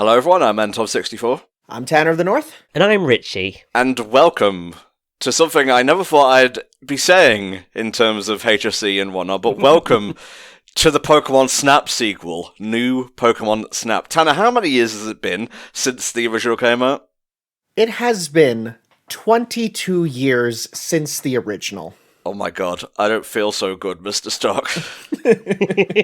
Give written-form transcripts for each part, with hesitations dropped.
Hello everyone, I'm Mentov64. I'm Tanner of the North. And I'm Richie. And welcome to something I never thought I'd be saying in terms of HFC and whatnot, but welcome to the Pokémon Snap sequel, new Pokémon Snap. Tanner, how many years has it been since the original came out? It has been 22 years since the original. Oh my god, I don't feel so good, Mr. Stark.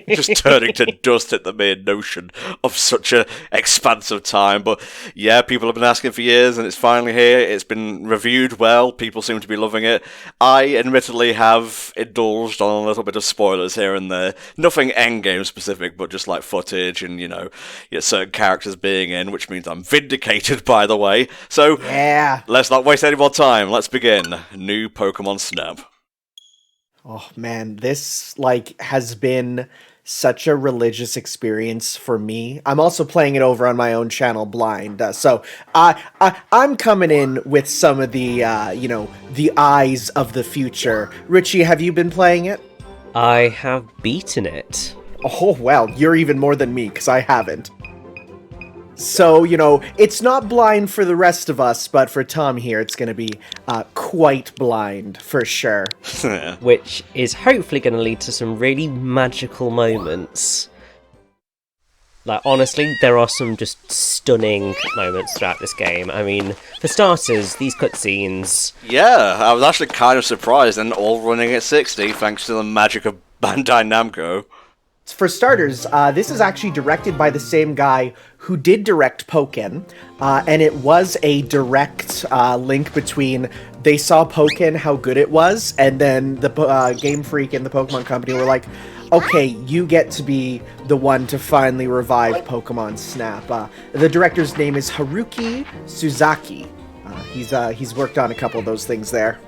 Just turning to dust at the mere notion of such an expansive time. But yeah, people have been asking for years, and it's finally here. It's been reviewed well. People seem to be loving it. I admittedly have indulged on a little bit of spoilers here and there. Nothing endgame specific, but just like footage and, certain characters being in, which means I'm vindicated, by the way. So, yeah, let's not waste any more time. Let's begin. New Pokémon Snap. Oh man, this has been such a religious experience for me. I'm also playing it over on my own channel, Blind. So I'm coming in with some of the the eyes of the future. Richie, have you been playing it? I have beaten it. Oh well, you're even more than me because I haven't. So, it's not blind for the rest of us, but for Tom here, it's going to be quite blind, for sure. Which is hopefully going to lead to some really magical moments. Honestly, there are some just stunning moments throughout this game. I mean, for starters, these cutscenes... Yeah, I was actually kind of surprised, and all running at 60, thanks to the magic of Bandai Namco. For starters, this is actually directed by the same guy who did direct Pokmon, and it was a direct link between they saw Pokmon, how good it was, and then the Game Freak and the Pokemon Company were like, okay, you get to be the one to finally revive Pokemon Snap. The director's name is Haruki Suzaki. He's worked on a couple of those things there.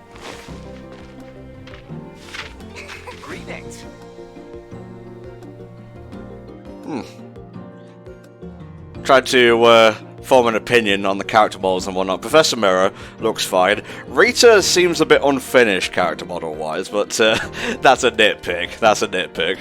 Tried to form an opinion on the character models and whatnot. Professor Mirror looks fine. Rita seems a bit unfinished character model-wise, but that's a nitpick.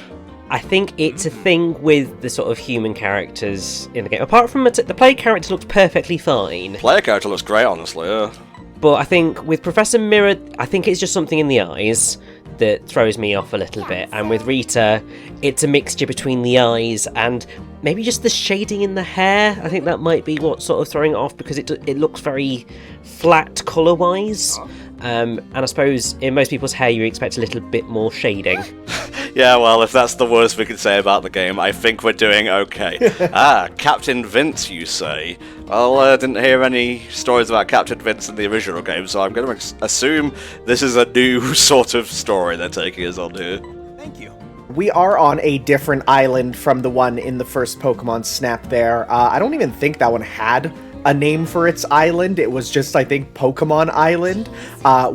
I think it's a thing with the sort of human characters in the game. Apart from the player character looks perfectly fine. Player character looks great, honestly, yeah. But I think with Professor Mirror, I think it's just something in the eyes that throws me off a little bit. And with Rita, it's a mixture between the eyes and maybe just the shading in the hair. I think that might be what's sort of throwing it off, because it looks very flat colour-wise. And I suppose in most people's hair you expect a little bit more shading. Yeah, well, if that's the worst we can say about the game, I think we're doing okay. Captain Vince, you say? Well, I didn't hear any stories about Captain Vince in the original game, so I'm going to assume this is a new sort of story they're taking us on here. Thank you. We are on a different island from the one in the first Pokemon Snap there. I don't even think that one had a name for its island. It was just, I think, Pokemon Island,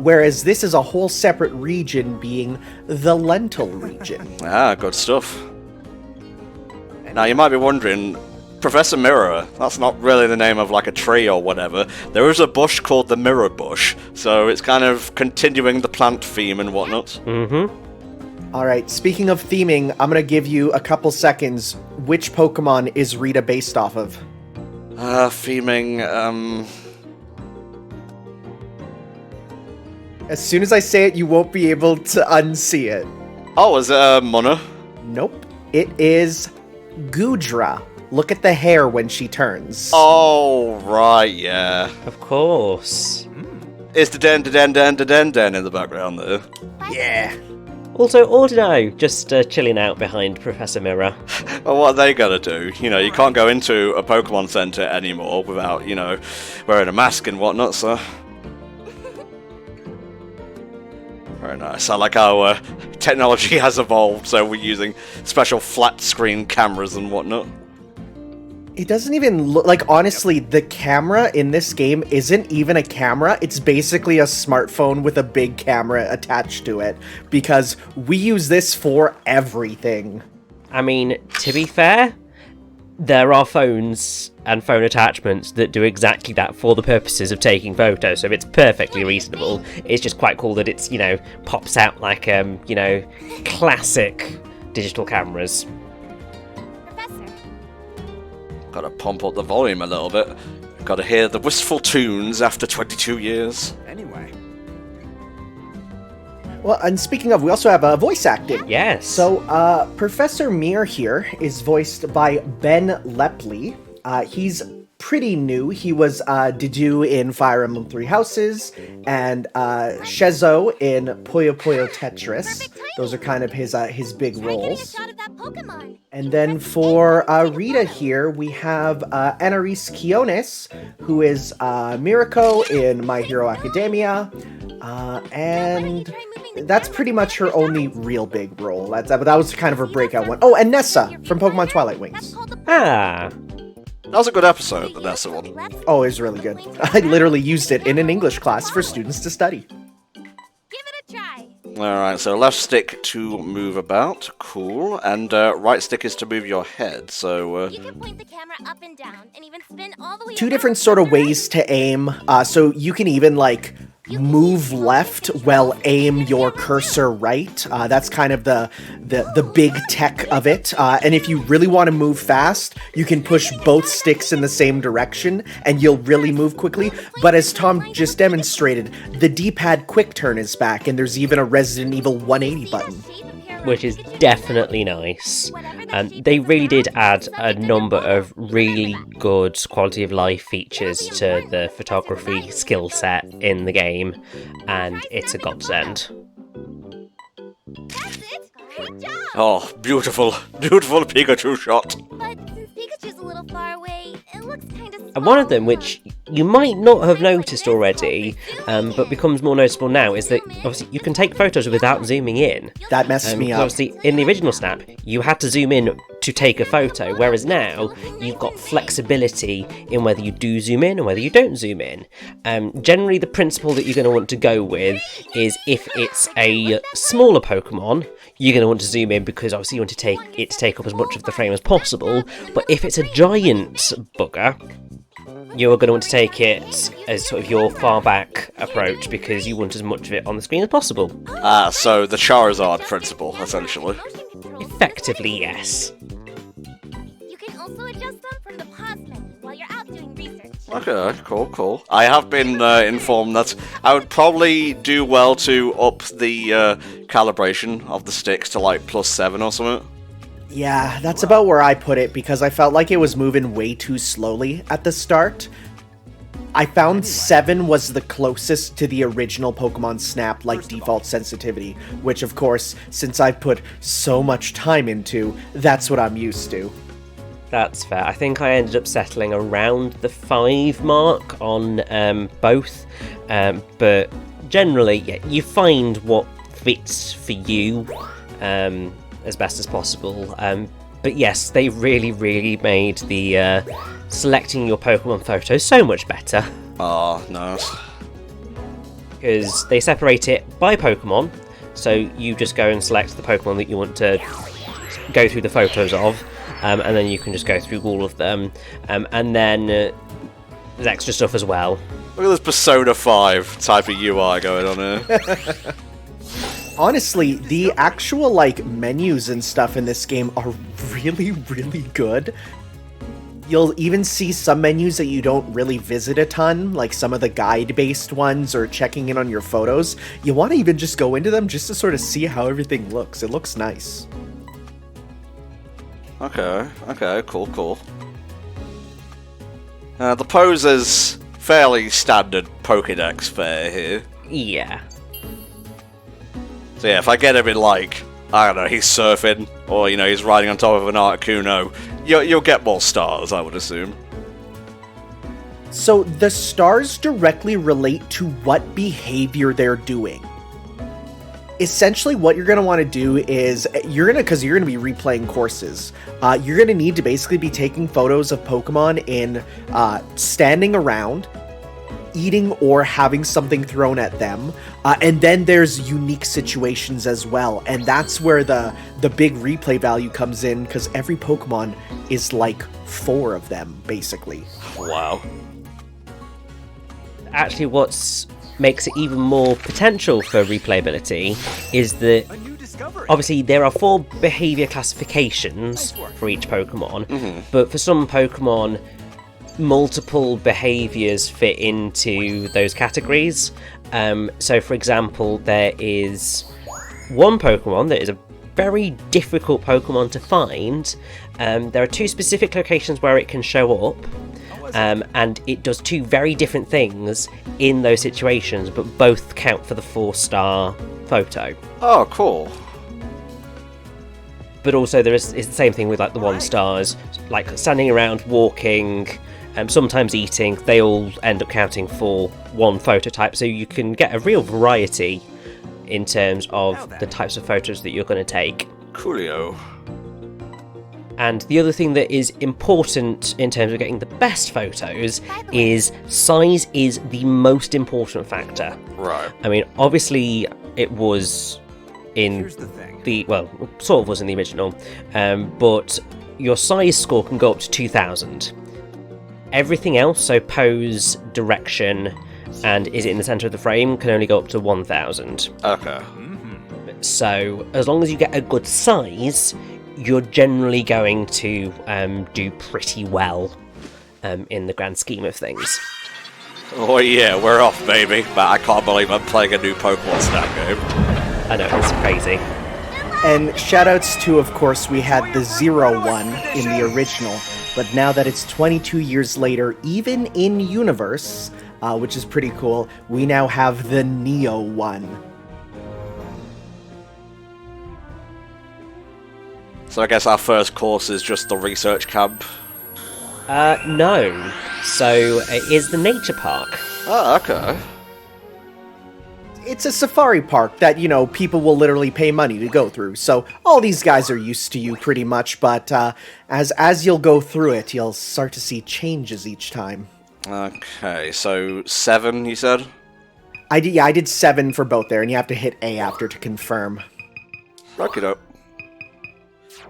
whereas this is a whole separate region, being the Lentil Region. Ah, good stuff. Now, you might be wondering, Professor Mirror, that's not really the name of like a tree or whatever. There is a bush called the Mirror Bush, so it's kind of continuing the plant theme and whatnot. Mm-hmm. Alright, speaking of theming, I'm gonna give you a couple seconds. Which Pokemon is Rita based off of? Theming, As soon as I say it, you won't be able to unsee it. Oh, is it Mona? Nope. It is Goodra. Look at the hair when she turns. Oh, right, yeah. Of course. Is the den in the background there? Yeah. Also, Ordino, just chilling out behind Professor Mirror. Well, what are they gonna do? You can't go into a Pokemon Center anymore without, wearing a mask and whatnot, so... Very nice. I like how technology has evolved, so we're using special flat screen cameras and whatnot. It doesn't even look like, honestly, the camera in this game isn't even a camera. It's basically a smartphone with a big camera attached to it, because we use this for everything. I mean, to be fair, there are phones and phone attachments that do exactly that for the purposes of taking photos, so it's perfectly reasonable. It's just quite cool that it's, pops out like, classic digital cameras. Gotta pump up the volume a little bit. Gotta hear the wistful tunes after 22 years. Anyway. Well, and speaking of, we also have voice acting. Yes. So, Professor Mir here is voiced by Ben Lepley. He's pretty new. He was Dedue in Fire Emblem Three Houses, and Shezo in Puyo Puyo Tetris. Those are kind of his big roles. And then for Rita here, we have Anais Quiones, who is Mirako in My Hero Academia, and that's pretty much her only real big role. But that was kind of her breakout one. Oh, and Nessa from Pokemon Twilight Wings. Ah. That was a good episode, the Nessa one. Oh, it was really good. I literally used it in an English class for students to study. Give it a try. Alright, so left stick to move about, cool, and right stick is to move your head, so... You can point the camera up and down, and even spin all the way Two around different to sort the of ways to aim, so you can even, like, move left while aim your cursor right. That's kind of the big tech of it. And if you really want to move fast, you can push both sticks in the same direction and you'll really move quickly. But as Tom just demonstrated, the D-pad quick turn is back, and there's even a Resident Evil 180 button. Which is definitely nice. They really did add a number of really good quality of life features to the photography skill set in the game, and it's a godsend. That's it. Good job. Oh, beautiful, beautiful Pikachu shot. But since Pikachu's a little far away, it looks kind of small. And one of them, which you might not have noticed already, but becomes more noticeable now, is that obviously you can take photos without zooming in. That messes me up. Obviously, in the original Snap, you had to zoom in to take a photo, whereas now you've got flexibility in whether you do zoom in or whether you don't zoom in. Generally, the principle that you're going to want to go with is if it's a smaller Pokemon, you're going to want to zoom in because obviously you want to take up as much of the frame as possible. But if it's a giant bugger, you're going to want to take it as sort of your far back approach because you want as much of it on the screen as possible. Ah, so the Charizard principle, essentially. Effectively, yes. You can also adjust them from the pause menu while you're out doing research. Okay, cool. I have been informed that I would probably do well to up the calibration of the sticks to like +7 or something. Yeah, that's about where I put it, because I felt like it was moving way too slowly at the start. I found 7 was the closest to the original Pokemon Snap, like, default sensitivity, which, of course, since I've put so much time into, that's what I'm used to. That's fair. I think I ended up settling around the 5 mark on both, but generally, yeah, you find what fits for you as best as possible. But yes, they really made the selecting your Pokemon photos so much better. Oh, nice. Because they separate it by Pokemon, so you just go and select the Pokemon that you want to go through the photos of, and then you can just go through all of them. And then there's extra stuff as well. Look at this Persona 5 type of UI going on here. Honestly, the actual, like, menus and stuff in this game are really good. You'll even see some menus that you don't really visit a ton, like some of the guide-based ones or checking in on your photos. You want to even just go into them just to sort of see how everything looks. It looks nice. Okay, cool. The pose is fairly standard Pokédex fare here. Yeah. So yeah, if I get him in, like, I don't know, he's surfing, or, you know, he's riding on top of an Articuno, you'll get more stars, I would assume. So the stars directly relate to what behavior they're doing. Essentially, what you're going to want to do is, because you're going to be replaying courses, you're going to need to basically be taking photos of Pokemon in standing around, eating or having something thrown at them, and then there's unique situations as well, and that's where the big replay value comes in, because every Pokemon is like 4 of them, basically. Wow. Actually, what makes it even more potential for replayability is that obviously there are 4 behaviour classifications for each Pokemon, but for some Pokemon, multiple behaviours fit into those categories. So, for example, there is one Pokemon that is a very difficult Pokemon to find. There are 2 specific locations where it can show up, and it does 2 very different things in those situations, but both count for the 4-star photo. Oh, cool. But also it's the same thing with like the 1-stars, like standing around, walking, sometimes eating. They all end up counting for 1 photo type, so you can get a real variety in terms of the types of photos that you're going to take. Coolio. And the other thing that is important in terms of getting the best photos is size is the most important factor. Right. I mean, obviously it was in well, sort of was in the original, but your size score can go up to 2000. Everything else, so pose, direction, and is it in the centre of the frame, can only go up to 1000. Okay. So as long as you get a good size, you're generally going to do pretty well in the grand scheme of things. Oh yeah, we're off, baby. But I can't believe I'm playing a new Pokemon Snap game. I know, it's crazy. And shoutouts to, of course, we had the 0-1 in the original, but now that it's 22 years later, even in universe, which is pretty cool, we now have the Neo 1. So I guess our first course is just the research camp. No. So it is the nature park. Oh, okay. It's a safari park that, people will literally pay money to go through. So all these guys are used to you pretty much, but as you'll go through it, you'll start to see changes each time. Okay, so 7, you said? I did 7 for both there, and you have to hit A after to confirm. Okie doke.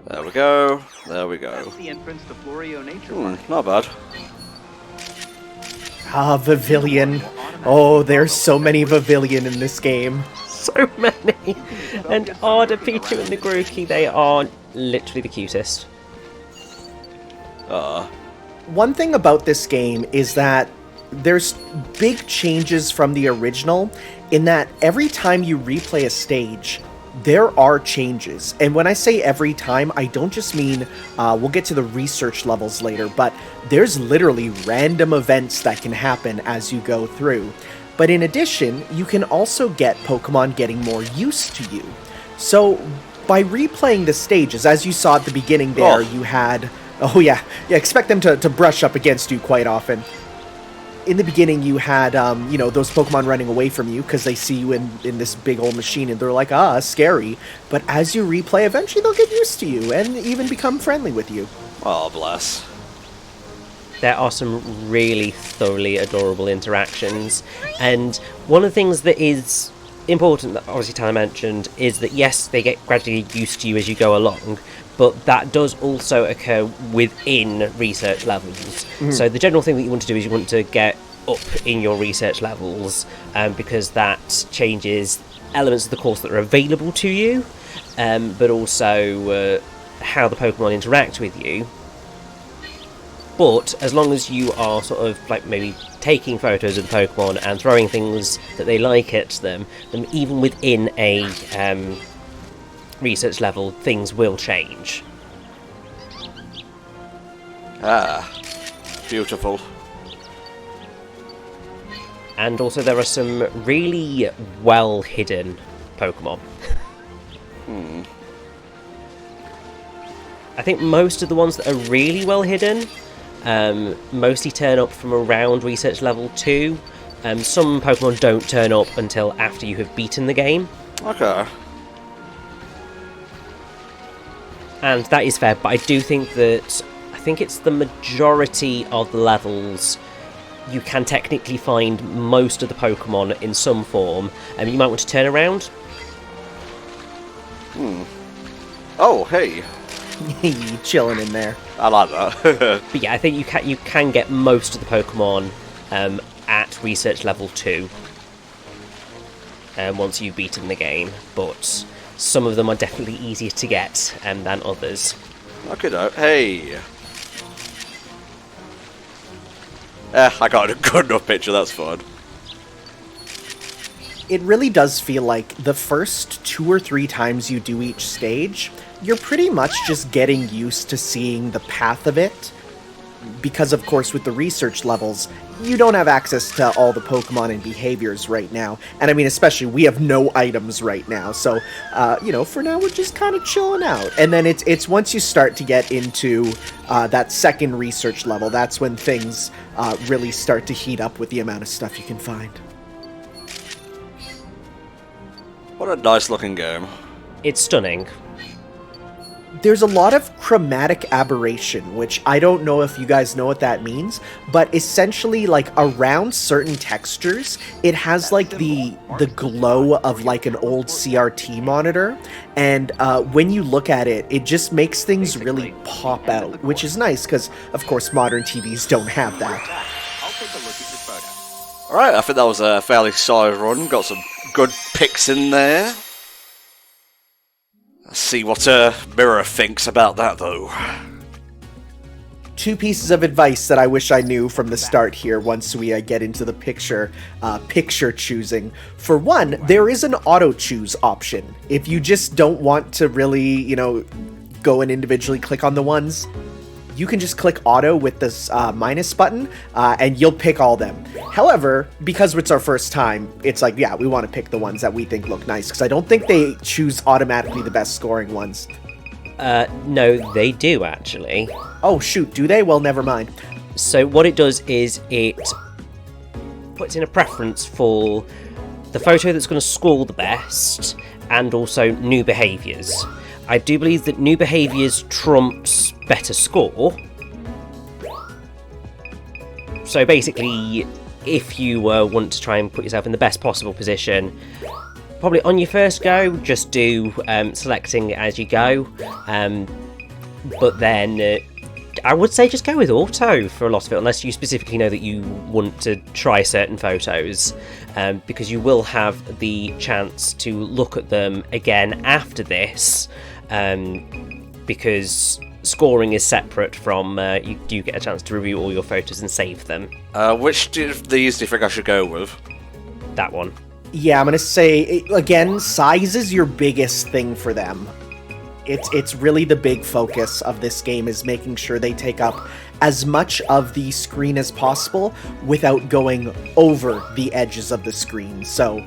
There we go. There we go. That's the entrance to Florio Nature Park. Not bad. Ah, Pavilion. Oh, there's so many Pavilion in this game. So many. And the Pichu and the Grookey, they are literally the cutest. One thing about this game is that there's big changes from the original in that every time you replay a stage, there are changes. And when I say every time, I don't just mean, we'll get to the research levels later, but there's literally random events that can happen as you go through. But in addition, you can also get Pokemon getting more used to you. So by replaying the stages, as you saw at the beginning there, you had... Oh yeah, expect them to brush up against you quite often. In the beginning, you had, those Pokemon running away from you because they see you in this big old machine and they're like, scary. But as you replay, eventually they'll get used to you and even become friendly with you. Oh, bless. There are some really thoroughly adorable interactions. And one of the things that is important, that obviously Tyler mentioned, is that yes, they get gradually used to you as you go along, but that does also occur within research levels. So the general thing that you want to do is you want to get up in your research levels, because that changes elements of the course that are available to you, but also how the Pokemon interact with you. But as long as you are sort of like maybe taking photos of the Pokemon and throwing things that they like at them, then even within a research level, things will change. Beautiful. And also there are some really well hidden Pokemon. I think most of the ones that are really well hidden mostly turn up from around research level 2. Some Pokemon don't turn up until after you have beaten the game. Okay. And that is fair, but I do think that... I think it's the majority of the levels you can technically find most of the Pokemon in some form. You might want to turn around. Oh, hey. Chilling in there. I like that. But yeah, I think you can get most of the Pokemon at research level 2 once you've beaten the game. But some of them are definitely easier to get than others. Okay, no. Hey. I got a good enough picture, that's fine. It really does feel like the first 2 or 3 times you do each stage, you're pretty much just getting used to seeing the path of it. Because, of course, with the research levels, you don't have access to all the Pokemon and behaviors right now. And I mean, especially, we have no items right now. So, for now, we're just kind of chilling out. And then it's once you start to get into that second research level, that's when things really start to heat up with the amount of stuff you can find. What a nice looking game. It's stunning. There's a lot of chromatic aberration, which I don't know if you guys know what that means, but essentially, like, around certain textures, it has, like, the glow of, like, an old CRT monitor, and when you look at it, it just makes things really pop out, which is nice, because, of course, modern TVs don't have that. I'll take a look at your photo. Alright, I think that was a fairly solid run. Got some good picks in there. Let's see what Mirror thinks about that, though. 2 pieces of advice that I wish I knew from the start here once we get into the picture choosing. For one, there is an auto-choose option. If you just don't want to really, go and individually click on the ones, you can just click auto with this minus button, and you'll pick all them. However, because it's our first time, it's like, yeah, we want to pick the ones that we think look nice, because I don't think they choose automatically the best scoring ones. No, they do, actually. Oh, shoot, do they? Well, never mind. So what it does is it puts in a preference for the photo that's going to score the best, and also new behaviours. I do believe that new behaviours trumps better score. So basically, if you want to try and put yourself in the best possible position, probably on your first go, just do selecting as you go. But then I would say just go with auto for a lot of it, unless you specifically know that you want to try certain photos, because you will have the chance to look at them again after this, because scoring is separate from you do get a chance to review all your photos and save them. Which of these do you think I should go with? That one. Yeah, I'm gonna say, again, size is your biggest thing for them. It's really the big focus of this game, is making sure they take up as much of the screen as possible without going over the edges of the screen. So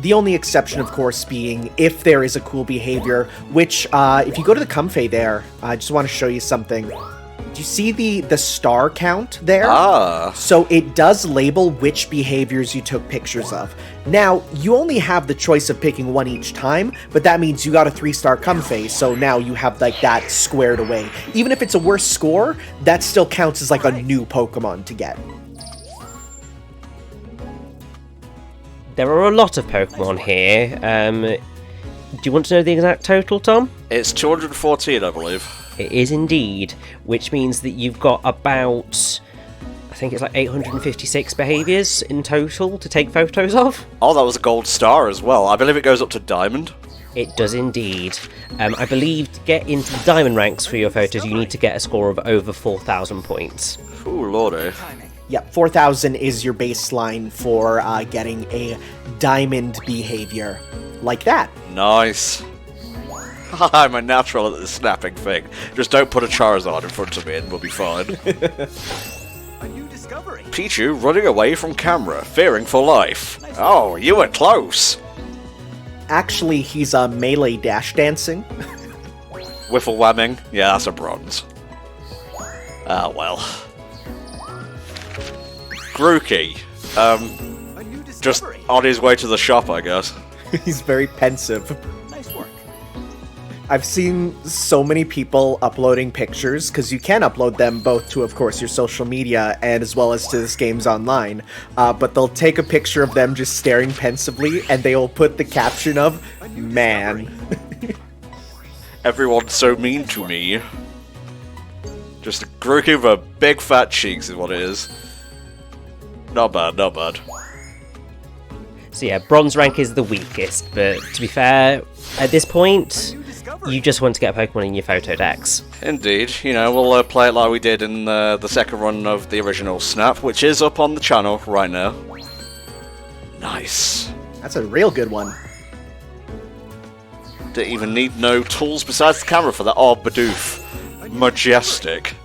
the only exception, of course, being if there is a cool behavior, which, if you go to the Comfey there, I just want to show you something. Do you see the star count there? Ah. So it does label which behaviors you took pictures of. Now, you only have the choice of picking one each time, but that means you got a 3-star Comfey, so now you have, like, that squared away. Even if it's a worse score, that still counts as, like, a new Pokemon to get. There are a lot of Pokemon here. Do you want to know the exact total, Tom? It's 214, I believe. It is indeed, which means that you've got about, I think it's like 856 behaviours in total to take photos of. Oh, that was a gold star as well. I believe it goes up to diamond. It does indeed. I believe to get into the diamond ranks for your photos, you need to get a score of over 4,000 points. Ooh, lordy. Yep, 4,000 is your baseline for getting a diamond behavior. Like that. Nice. I'm a natural at the snapping thing. Just don't put a Charizard in front of me and we'll be fine. A new discovery. Pichu running away from camera, fearing for life. Oh, you were close. Actually, he's melee dash dancing. Whiffle whamming. Yeah, that's a bronze. Ah, well. Grookey. Just on his way to the shop, I guess. He's very pensive. Nice work. I've seen so many people uploading pictures, because you can upload them both to, of course, your social media and as well as to this game's online, but they'll take a picture of them just staring pensively, and they'll put the caption of, "Man." Everyone's so mean to me. Just a Grookey with big fat cheeks is what it is. Not bad, not bad. So yeah, bronze rank is the weakest, but to be fair, at this point, you just want to get a Pokemon in your photo decks. Indeed. We'll play it like we did in the second run of the original Snap, which is up on the channel right now. Nice. That's a real good one. Didn't even need no tools besides the camera for that. Oh, Bidoof. Majestic.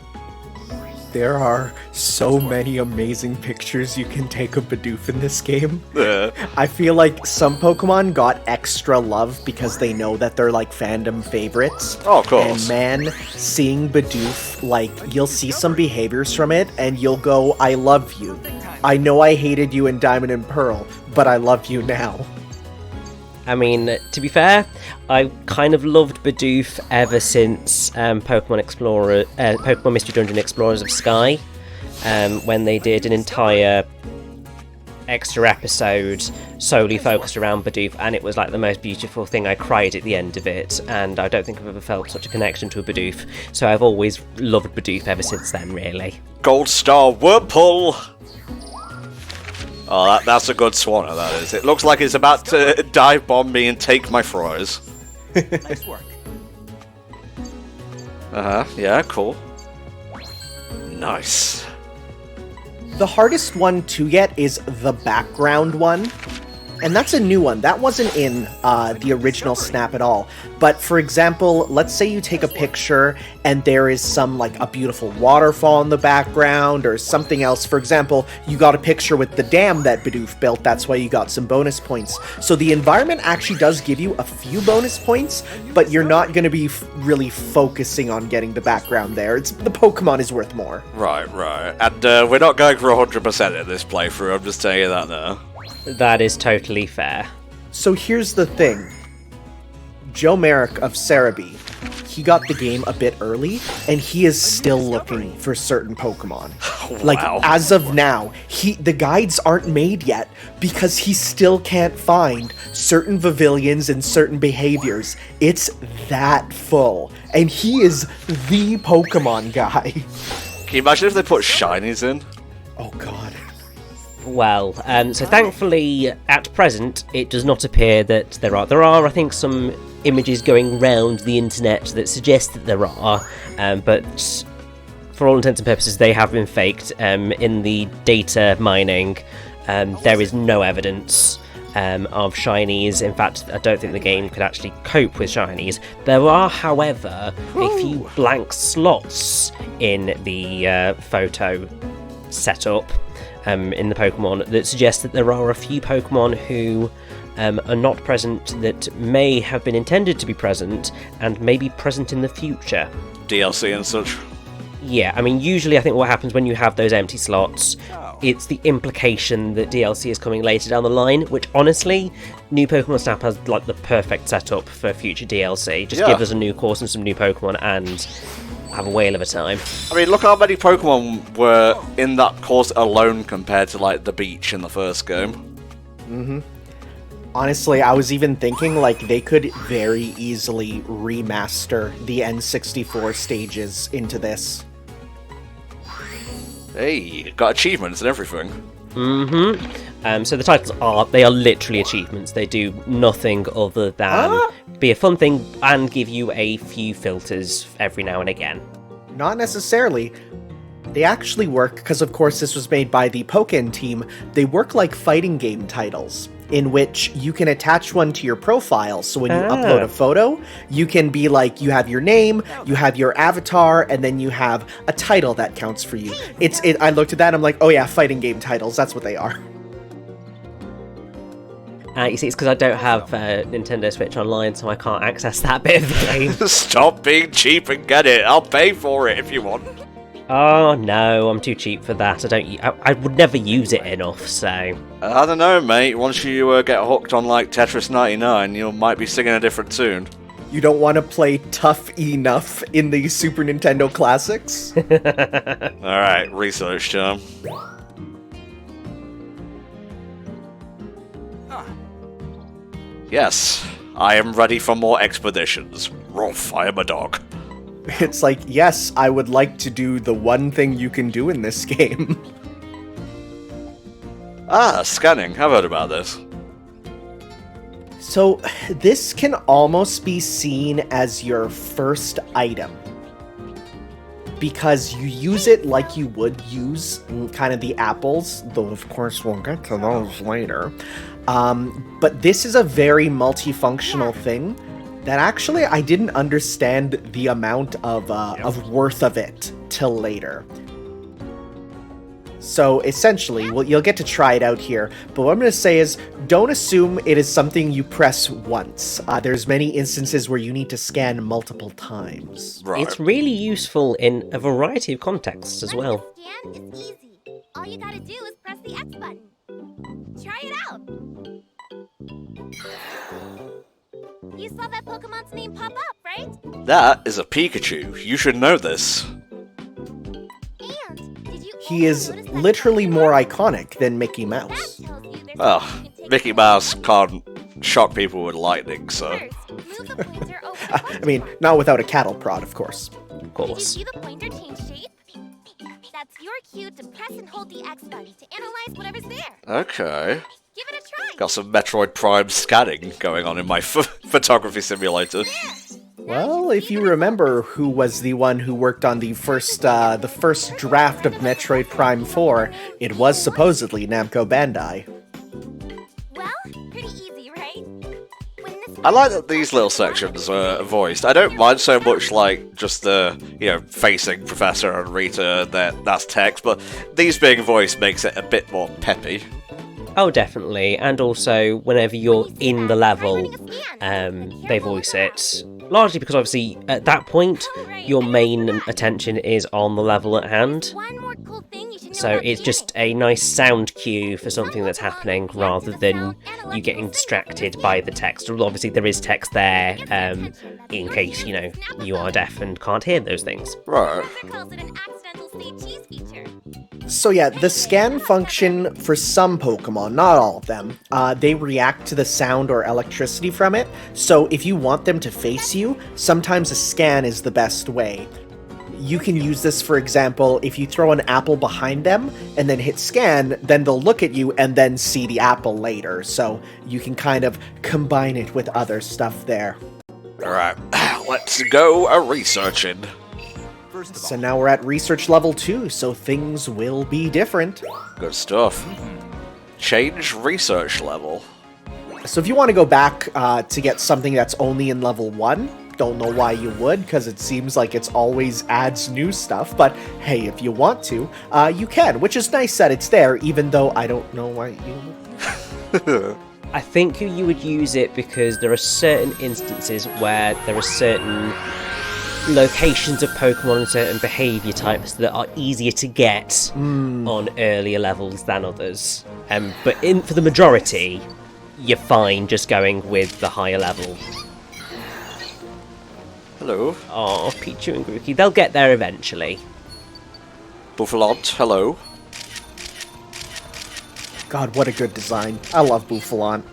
There are so many amazing pictures you can take of Bidoof in this game. I feel like some Pokemon got extra love because they know that they're like fandom favorites. Oh, of course. And man, seeing Bidoof, like, you'll see some behaviors from it and you'll go, I love you. I know I hated you in Diamond and Pearl, but I love you now. I mean, to be fair, I kind of loved Bidoof ever since Pokemon Mystery Dungeon Explorers of Sky, when they did an entire extra episode solely focused around Bidoof, and it was like the most beautiful thing. I cried at the end of it, and I don't think I've ever felt such a connection to a Bidoof, so I've always loved Bidoof ever since then, really. Gold Star Whirlpool! Oh, that's a good Swanna, that is. It looks like it's about to dive bomb me and take my fries. Nice work. Yeah, cool. Nice. The hardest one to get is the background one. And that's a new one. That wasn't in the original Snap at all. But for example, let's say you take a picture and there is some, like, a beautiful waterfall in the background or something else. For example, you got a picture with the dam that Bidoof built. That's why you got some bonus points. So the environment actually does give you a few bonus points, but you're not going to be really focusing on getting the background there. The Pokemon is worth more. Right. And we're not going for 100% in this playthrough, I'm just telling you that now. That is totally fair. So here's the thing. Joe Merrick of Cerebi, he got the game a bit early, and he is still looking for certain Pokemon. Like, Wow. as of now, the guides aren't made yet, because he still can't find certain Pavilions and certain behaviors. It's that full. And he is the Pokemon guy. Can you imagine if they put shinies in? Oh god. Well, so thankfully, at present, it does not appear that there are. There are, I think, some images going round the internet that suggest that there are, but for all intents and purposes, they have been faked. In the data mining, there is no evidence of shinies. In fact, I don't think the game could actually cope with shinies. There are, however, a few blank slots in the photo setup. In the Pokemon that suggest that there are a few Pokemon who are not present that may have been intended to be present and may be present in the future. DLC and such. Yeah, I mean, usually I think what happens when you have those empty slots, it's the implication that DLC is coming later down the line, which honestly, new Pokemon Snap has like the perfect setup for future DLC. Just give us a new course and some new Pokemon and have a whale of a time. I mean, look how many Pokemon were in that course alone compared to, like, the beach in the first game. Honestly, I was even thinking, like, they could very easily remaster the N64 stages into this. Hey, got achievements and everything. So the titles they are literally achievements. They do nothing other than be a fun thing and give you a few filters every now and again. Not necessarily. They actually work, because of course this was made by the Pokken team, they work like fighting game titles, in which you can attach one to your profile, so when you upload a photo, you can be like, you have your name, you have your avatar, and then you have a title that counts for you. I looked at that and I'm like, oh yeah, fighting game titles, that's what they are. You see, it's because I don't have Nintendo Switch Online, so I can't access that bit of the game. Stop being cheap and get it. I'll pay for it if you want. Oh no, I'm too cheap for that. I would never use it enough, so... I don't know, mate. Once you get hooked on, like, Tetris 99, you might be singing a different tune. You don't want to play Tough Enough in the Super Nintendo Classics? Alright, research time. Yes, I am ready for more expeditions. Rolf, I am a dog. It's like, yes, I would like to do the one thing you can do in this game. Scanning. I've heard about this. So this can almost be seen as your first item, because you use it like you would use kind of the apples, though of course we'll get to those later. But this is a very multifunctional thing that actually I didn't understand the amount of worth of it till later. So essentially, well, you'll get to try it out here, but what I'm going to say is don't assume it is something you press once. There's many instances where you need to scan multiple times. Right. It's really useful in a variety of contexts as well. Scan is easy. All you gotta do is press the X button. Try it out. You saw that Pokemon's name pop up, right? That is a Pikachu. You should know this. And did you He is also notice that literally Pokemon more has iconic than Mickey that Mouse. tells you there's Well, something you can take Mickey away. Mouse can't shock people with lightning, so... First, move the pointer over the I mean, not without a cattle prod, of course. Of Did you course. see the pointer change shape? That's your cue to press and hold the X button to analyze whatever's there. Okay. Give it a try. Got some Metroid Prime scanning going on in my photography simulator. Well, if you remember who was the one who worked on the first draft of Metroid Prime 4, it was supposedly Namco Bandai. Well, pretty easy, right? When this I like that these little sections are voiced. I don't mind so much like just the, facing Professor and Rita, that's text, but these being voiced makes it a bit more peppy. Oh, definitely. And also, whenever you're in the level, they voice it. Largely because, obviously, at that point, your main attention is on the level at hand. one more cool thing you should know So about it's the just game. a nice sound cue for something that's happening, rather than you getting distracted by the text. Obviously, there is text there, in case, you are deaf and can't hear those things. Right. Professor calls it an accidental state cheese feature. So yeah, the scan function for some Pokemon, not all of them, they react to the sound or electricity from it. So if you want them to face you, sometimes a scan is the best way. You can use this, for example, if you throw an apple behind them and then hit scan, then they'll look at you and then see the apple later. So you can kind of combine it with other stuff there. Alright, let's go a-researching. First of So all, now we're at research level 2, so things will be different. Good stuff. Change research level. So if you want to go back to get something that's only in level 1, don't know why you would, because it seems like it's always adds new stuff, but hey, if you want to, you can, which is nice that it's there, even though I don't know why you... I think you would use it because there are certain instances where there are certain locations of Pokemon and certain behaviour types that are easier to get on earlier levels than others. But for the majority, you're fine just going with the higher level. Hello. Oh, Pichu and Grookey, they'll get there eventually. Buffalont, hello. God, what a good design. I love Buffalon.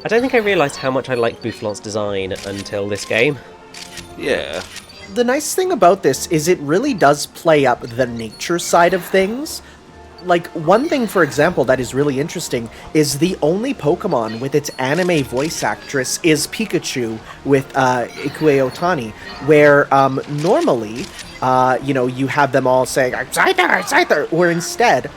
I don't think I realised how much I liked Buffalant's design until this game. Yeah. The nice thing about this is it really does play up the nature side of things. Like, one thing, for example, that is really interesting is the only Pokemon with its anime voice actress is Pikachu with Ikue Otani, where normally, you have them all saying, "I'm Scyther," or instead,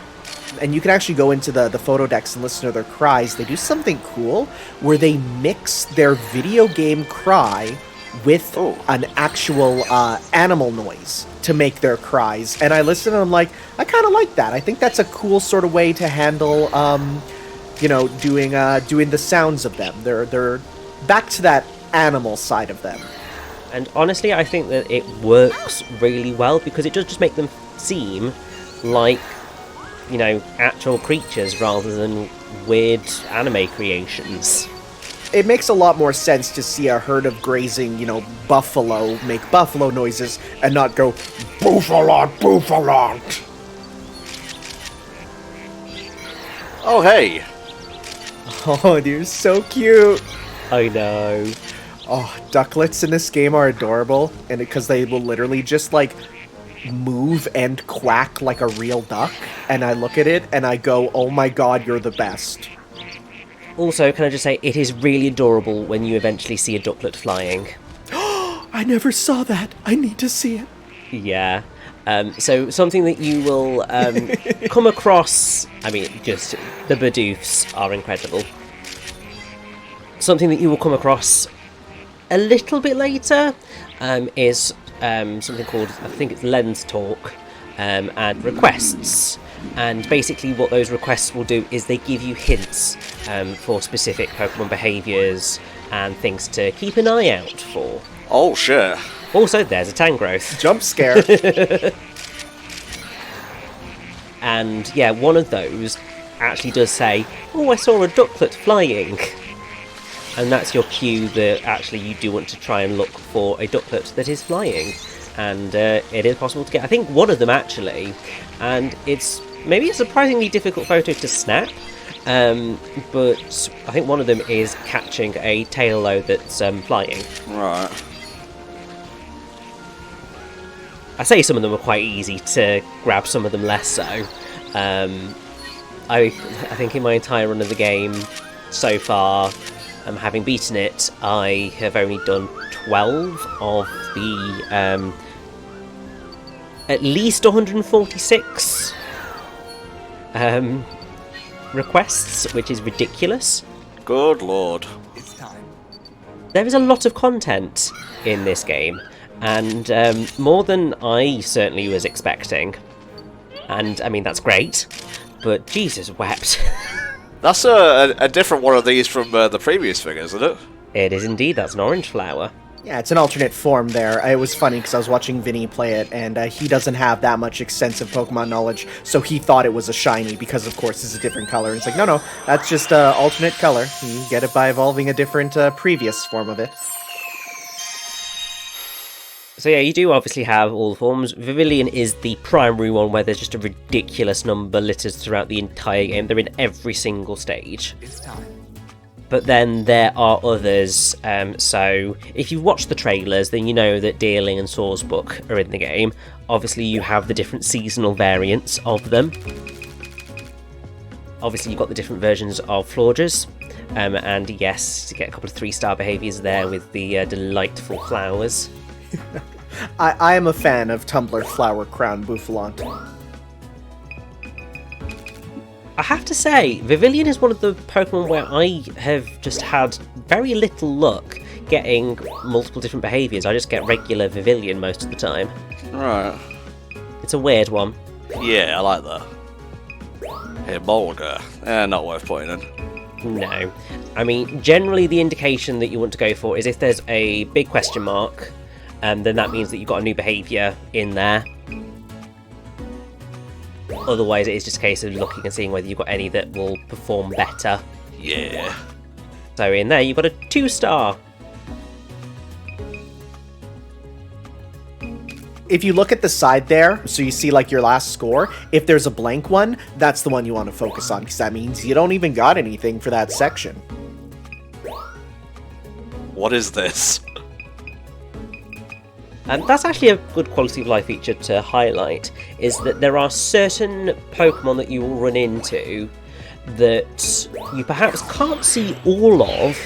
and you can actually go into the photo decks and listen to their cries, they do something cool where they mix their video game cry with an actual animal noise to make their cries. And I listen and I'm like, I kind of like that. I think that's a cool sort of way to handle, doing the sounds of them. They're back to that animal side of them. And honestly, I think that it works really well because it does just make them seem like, actual creatures rather than weird anime creations. It makes a lot more sense to see a herd of grazing, buffalo make buffalo noises and not go, Buffalont, Buffalont. Oh, hey. Oh, they're so cute. I know. Oh, ducklets in this game are adorable, and because they will literally just, move and quack like a real duck, and I look at it and I go, oh my god, you're the best. Also, can I just say, it is really adorable when you eventually see a ducklet flying. I never saw that. I need to see it. Yeah. So something that you will come across, I mean, just the Bidoofs are incredible. Something that you will come across a little bit later is something called, I think it's Lens Talk, and requests. And basically what those requests will do is they give you hints for specific Pokemon behaviours and things to keep an eye out for. Oh, shit. Also, there's a Tangrowth. Jump scare. And yeah, one of those actually does say, "Oh, I saw a ducklet flying." And that's your cue that actually you do want to try and look for a ducklet that is flying. And it is possible to get, I think, one of them actually. And it's maybe a surprisingly difficult photo to snap. But I think one of them is catching a taillow that's flying. Right. I say some of them are quite easy to grab, some of them less so. I think in my entire run of the game so far, having beaten it, I have only done 12 of the at least 146 requests, which is ridiculous. Good lord. It's time. There is a lot of content in this game, and more than I certainly was expecting. And I mean, that's great, but Jesus wept. That's a different one of these from the previous thing, isn't it? It is indeed, that's an orange flower. Yeah, it's an alternate form there. It was funny because I was watching Vinny play it, and he doesn't have that much extensive Pokemon knowledge, so he thought it was a shiny because, of course, it's a different color. And it's like, no, that's just alternate color. You get it by evolving a different previous form of it. So yeah, you do obviously have all the forms. Vivillon is the primary one where there's just a ridiculous number littered throughout the entire game. They're in every single stage. It's time. But then there are others, so if you've watched the trailers, then you know that Deerling and Sawsbuck are in the game. Obviously you have the different seasonal variants of them. Obviously you've got the different versions of Florges, and yes, to get a couple of 3-star behaviours there with the delightful flowers. I am a fan of Tumbler Flower Crown Boufflant. I have to say, Vivillon is one of the Pokemon where I have just had very little luck getting multiple different behaviours. I just get regular Vivillon most of the time. Right. It's a weird one. Yeah, I like that. Hey, Bolga. Not worth putting in. No. I mean, generally the indication that you want to go for is if there's a big question mark, then that means that you've got a new behaviour in there. Otherwise, it is just a case of looking and seeing whether you've got any that will perform better. Yeah. So in there, you've got a 2-star. If you look at the side there, so you see like your last score, if there's a blank one, that's the one you want to focus on, because that means you don't even got anything for that section. What is this? And that's actually a good quality of life feature to highlight, is that there are certain Pokemon that you will run into that you perhaps can't see all of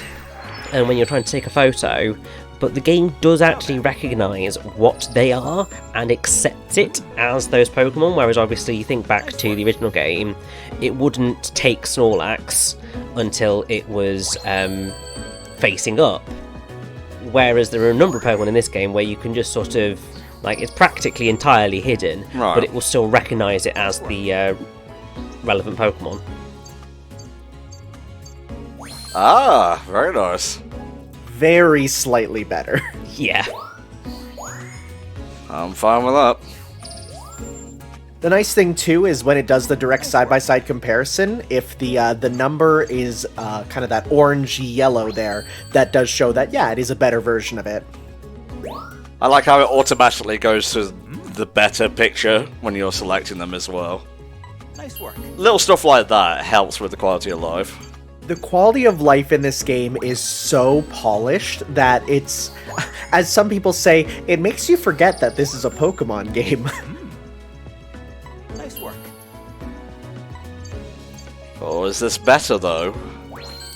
when you're trying to take a photo, but the game does actually recognise what they are and accepts it as those Pokemon, whereas obviously you think back to the original game, it wouldn't take Snorlax until it was facing up. Whereas there are a number of Pokemon in this game where you can just sort of, like, it's practically entirely hidden, right, but it will still recognise it as the relevant Pokemon. Ah, very nice. Very slightly better. Yeah. I'm fine with that. The nice thing, too, is when it does the direct side-by-side comparison, if the number is kind of that orangey-yellow there, that does show that, yeah, it is a better version of it. I like how it automatically goes to the better picture when you're selecting them as well. Nice work. Little stuff like that helps with the quality of life. The quality of life in this game is so polished that it's, as some people say, it makes you forget that this is a Pokemon game. Nice work. Oh, is this better though?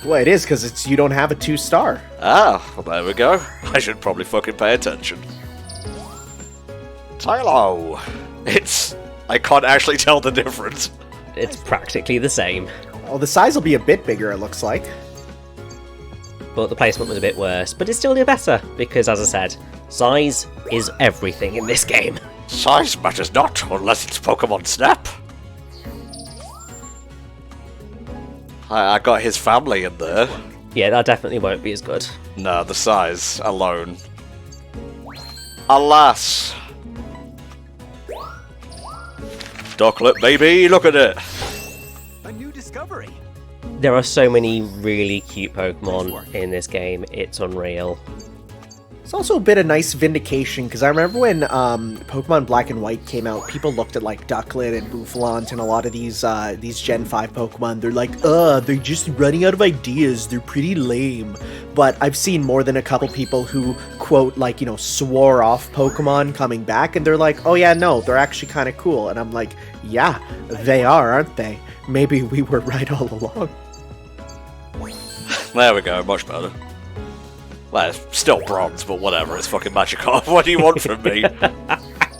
Well, it is, because you don't have a 2-star. Ah, well, there we go. I should probably fucking pay attention. Tylo! I can't actually tell the difference. It's practically the same, Oh, the size will be a bit bigger, it looks like. but the placement was a bit worse. But it's still better, because as I said, size is everything in this game. Size matters not, unless it's Pokemon Snap. I got his family in there. Yeah, that definitely won't be as good. No, the size alone. Alas. Ducklet, baby, look at it. A new discovery. There are so many really cute Pokemon in this game, it's unreal. It's also a bit of nice vindication, because I remember when Pokemon Black and White came out, people looked at like Ducklet and Boufflant and a lot of these Gen 5 Pokemon. They're like, they're just running out of ideas, they're pretty lame. But I've seen more than a couple people who, quote, like, you know, swore off Pokemon coming back, and they're like, oh yeah, no, they're actually kind of cool. And I'm like, yeah, they are, aren't they? Maybe we were right all along. There we go, much better. Well, it's still bronze, but whatever, it's fucking Magikarp. What do you want from me?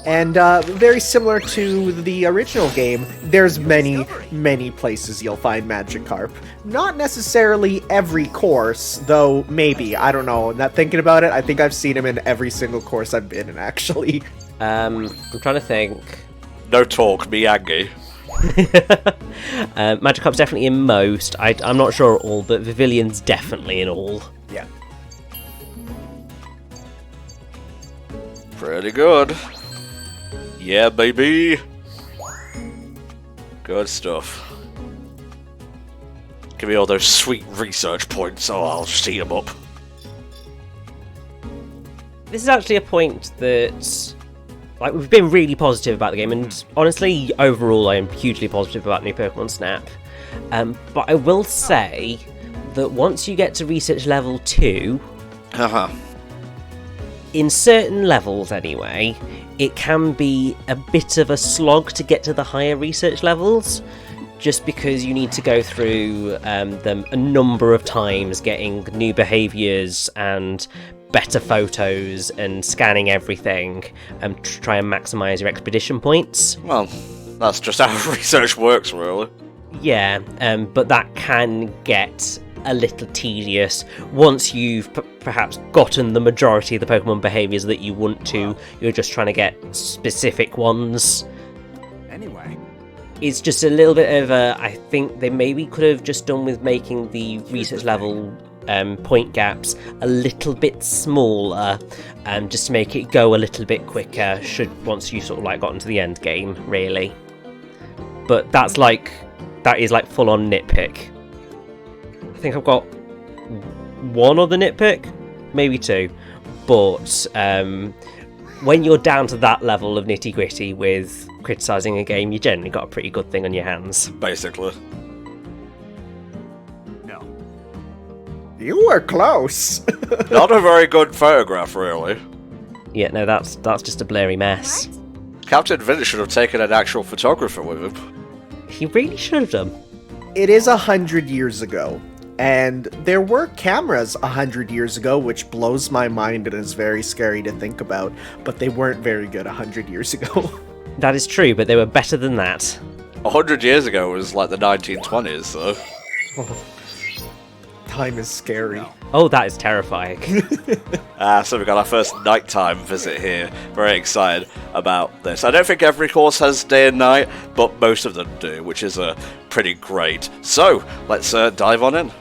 And very similar to the original game, there's many, many places you'll find Magikarp. Not necessarily every course, though maybe, I don't know. Not thinking about it, I think I've seen him in every single course I've been in, actually. I'm trying to think. No talk, Miyagi. Magikarp's definitely in most. I'm not sure all, but Vivillion's definitely in all. Yeah. Pretty good. Yeah, baby. Good stuff. Give me all those sweet research points, so I'll just eat them up. This is actually a point that, like, we've been really positive about the game, and honestly, overall, I am hugely positive about new Pokemon Snap. But I will say that once you get to research level 2, in certain levels anyway, it can be a bit of a slog to get to the higher research levels, just because you need to go through them a number of times, getting new behaviours and better photos and scanning everything and try and maximise your expedition points. Well, that's just how research works, really. Yeah, but that can get a little tedious once you've perhaps gotten the majority of the Pokemon behaviours that you want to. You're just trying to get specific ones. Anyway. It's just a little bit of a... I think they maybe could have just done with making the research level point gaps a little bit smaller, just to make it go a little bit quicker once you sort of like gotten to the end game, really. But that is like full on nitpick. I think I've got one other nitpick, maybe two, but when you're down to that level of nitty gritty with criticising a game, you generally got a pretty good thing on your hands. Basically. No. You were close. Not a very good photograph, really. Yeah, no, that's just a blurry mess. Captain Vince should have taken an actual photographer with him. He really should have done. It is 100 years ago, and there were cameras 100 years ago, which blows my mind and is very scary to think about, but they weren't very good 100 years ago. That is true, but they were better than that. 100 years ago was like the 1920s, so... Time is scary. Oh, that is terrifying. So we got our first nighttime visit here. Very excited about this. I don't think every course has day and night, but most of them do, which is pretty great. So, let's dive on in.